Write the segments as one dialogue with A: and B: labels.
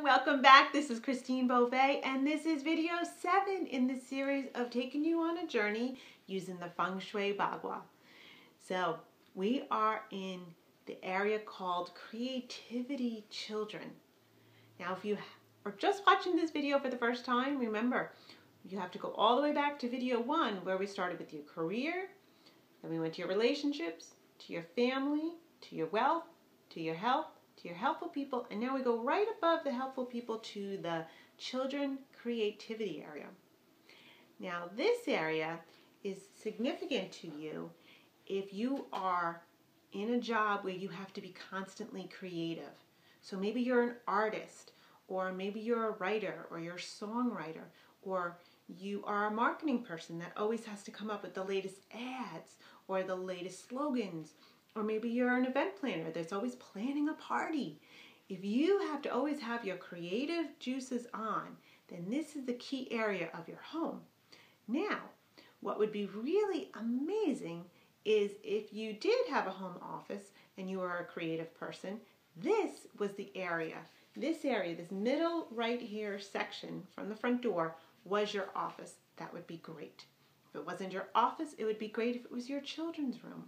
A: welcome back. This is Christine Beauvais, and this is video 7 in the series of taking you on a journey using the Feng Shui Bagua. So we are in the area called Creativity Children. Now, if you are just watching this video for the first time, remember, you have to go all the way back to video 1 where we started with your career, then we went to your relationships, to your family, to your wealth, to your health, to your helpful people, and now we go right above the helpful people to the children creativity area. Now this area is significant to you if you are in a job where you have to be constantly creative. So maybe you're an artist, or maybe you're a writer, or you're a songwriter, or you are a marketing person that always has to come up with the latest ads or the latest slogans. Or maybe you're an event planner that's always planning a party. If you have to always have your creative juices on, then this is the key area of your home. Now, what would be really amazing is if you did have a home office and you were a creative person, this was the area. This area, this middle right here section from the front door was your office. That would be great. If it wasn't your office, it would be great if it was your children's room.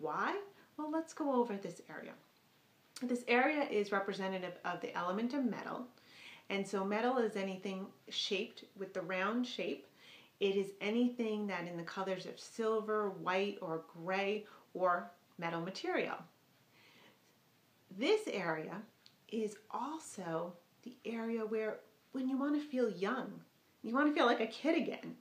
A: Why? Well, let's go over this area. This area is representative of the element of metal. And so metal is anything shaped with the round shape. It is anything that in the colors of silver, white, or gray, or metal material. This area is also the area where when you want to feel young, you want to feel like a kid again,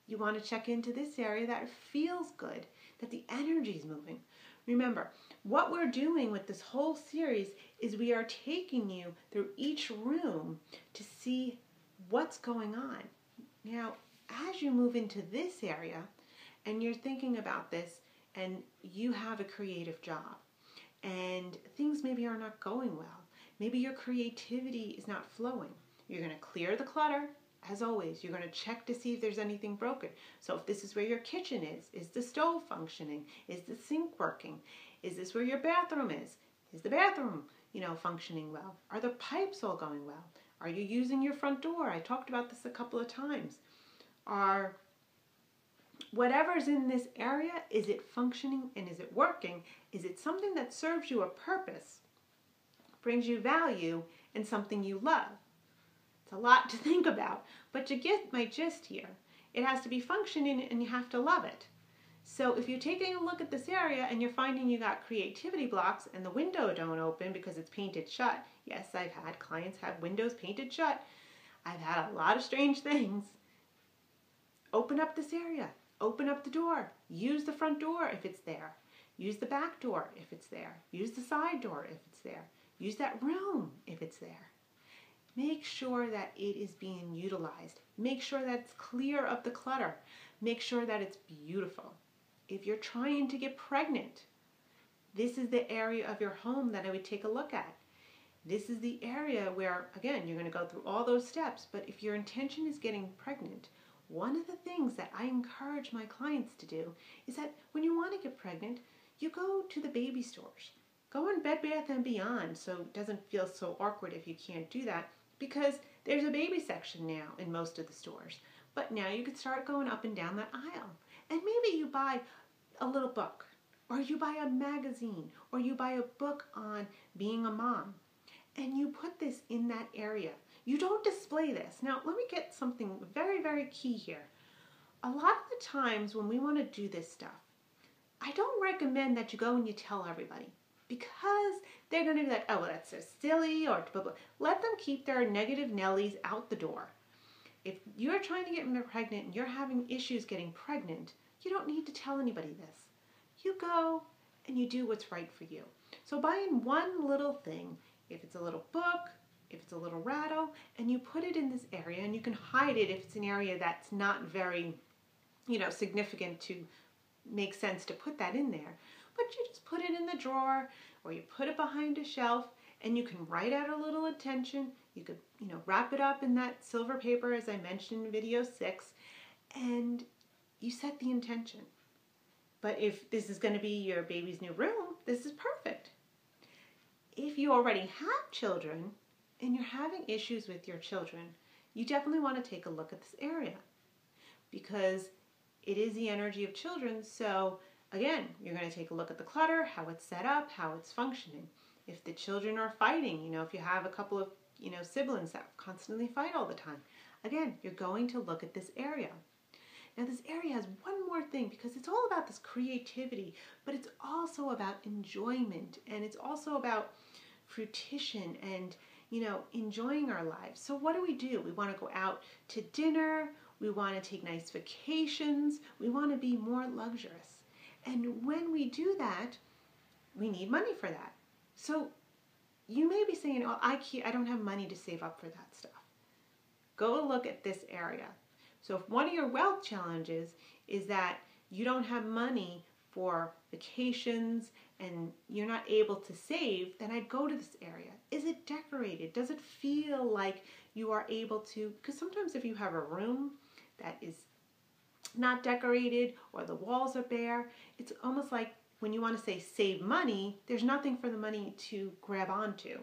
A: you want to check into this area that feels good, that the energy is moving. Remember, what we're doing with this whole series is we are taking you through each room to see what's going on. Now, as you move into this area and you're thinking about this and you have a creative job and things maybe are not going well, maybe your creativity is not flowing, you're going to clear the clutter. As always, you're going to check to see if there's anything broken. So if this is where your kitchen is the stove functioning? Is the sink working? Is this where your bathroom is? Is the bathroom, functioning well? Are the pipes all going well? Are you using your front door? I talked about this a couple of times. Are whatever's in this area, is it functioning and is it working? Is it something that serves you a purpose, brings you value, and something you love? A lot to think about, but you get my gist here. It has to be functioning and you have to love it. So if you're taking a look at this area and you're finding you got creativity blocks and the window don't open because it's painted shut. Yes, I've had clients have windows painted shut. I've had a lot of strange things. Open up this area. Open up the door. Use the front door if it's there. Use the back door if it's there. Use the side door if it's there. Use that room if it's there. Make sure that it is being utilized. Make sure that it's clear of the clutter. Make sure that it's beautiful. If you're trying to get pregnant, this is the area of your home that I would take a look at. This is the area where, again, you're going to go through all those steps, but if your intention is getting pregnant, one of the things that I encourage my clients to do is that when you want to get pregnant, you go to the baby stores. Go on Bed Bath & Beyond so it doesn't feel so awkward if you can't do that. Because there's a baby section now in most of the stores. But now you can start going up and down that aisle. And maybe you buy a little book, or you buy a magazine, or you buy a book on being a mom. And you put this in that area. You don't display this. Now, let me get something very, very key here. A lot of the times when we want to do this stuff, I don't recommend that you go and you tell everybody. Because they're going to be like, oh, well, that's so silly, or blah, blah. Let them keep their negative Nellies out the door. If you're trying to get pregnant and you're having issues getting pregnant, you don't need to tell anybody this. You go and you do what's right for you. So buying one little thing, if it's a little book, if it's a little rattle, and you put it in this area, and you can hide it if it's an area that's not very, significant to make sense to put that in there. But you just put it in the drawer or you put it behind a shelf and you can write out a little intention. You could, wrap it up in that silver paper as I mentioned in video 6 and you set the intention. But if this is going to be your baby's new room, this is perfect. If you already have children and you're having issues with your children, you definitely want to take a look at this area because it is the energy of children. So again, you're going to take a look at the clutter, how it's set up, how it's functioning. If the children are fighting, if you have a couple of, siblings that constantly fight all the time, again, you're going to look at this area. Now this area has one more thing because it's all about this creativity, but it's also about enjoyment, and it's also about fruition and, enjoying our lives. So what do? We want to go out to dinner, we want to take nice vacations, we want to be more luxurious. And when we do that, we need money for that. So you may be saying, oh, I don't have money to save up for that stuff. Go look at this area. So if one of your wealth challenges is that you don't have money for vacations and you're not able to save, then I'd go to this area. Is it decorated? Does it feel like you are able to? Because sometimes if you have a room that is not decorated or the walls are bare, it's almost like when you want to say save money, there's nothing for the money to grab onto.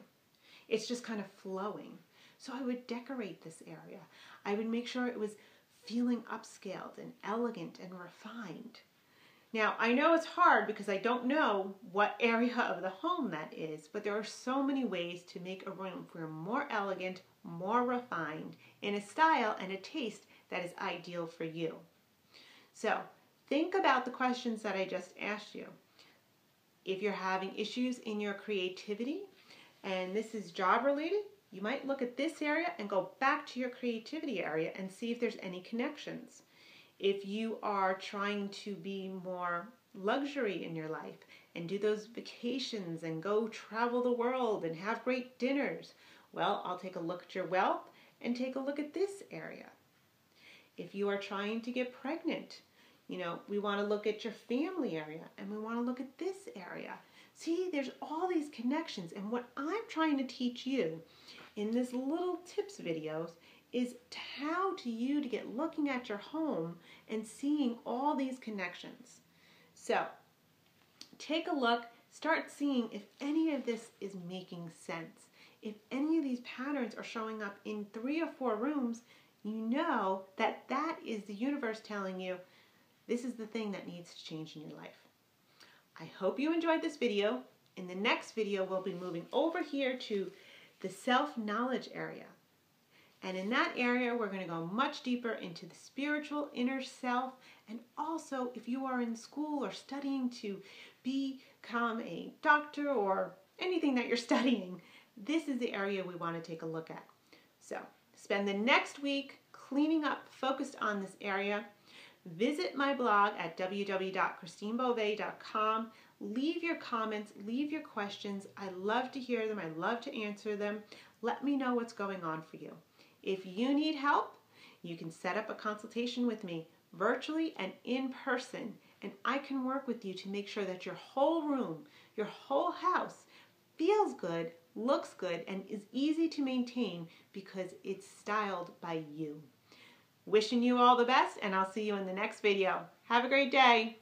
A: It's just kind of flowing. So I would decorate this area. I would make sure it was feeling upscaled and elegant and refined. Now, I know it's hard because I don't know what area of the home that is, but there are so many ways to make a room feel more elegant, more refined, in a style and a taste that is ideal for you. So, think about the questions that I just asked you. If you're having issues in your creativity, and this is job related, you might look at this area and go back to your creativity area and see if there's any connections. If you are trying to be more luxury in your life and do those vacations and go travel the world and have great dinners, well, I'll take a look at your wealth and take a look at this area. If you are trying to get pregnant, we want to look at your family area and we want to look at this area. See, there's all these connections, and what I'm trying to teach you in this little tips videos is how to get looking at your home and seeing all these connections. So take a look, start seeing if any of this is making sense. If any of these patterns are showing up in 3 or 4 rooms, you know that is the universe telling you this is the thing that needs to change in your life. I hope you enjoyed this video. In the next video, we'll be moving over here to the self-knowledge area. And in that area, we're going to go much deeper into the spiritual inner self. And also, if you are in school or studying to become a doctor or anything that you're studying, this is the area we want to take a look at. So, spend the next week cleaning up, focused on this area. Visit my blog at www.christinebouvet.com. Leave your comments, leave your questions. I love to hear them. I love to answer them. Let me know what's going on for you. If you need help, you can set up a consultation with me virtually and in person, and I can work with you to make sure that your whole room, your whole house feels good, looks good, and is easy to maintain because it's styled by you. Wishing you all the best, and I'll see you in the next video. Have a great day.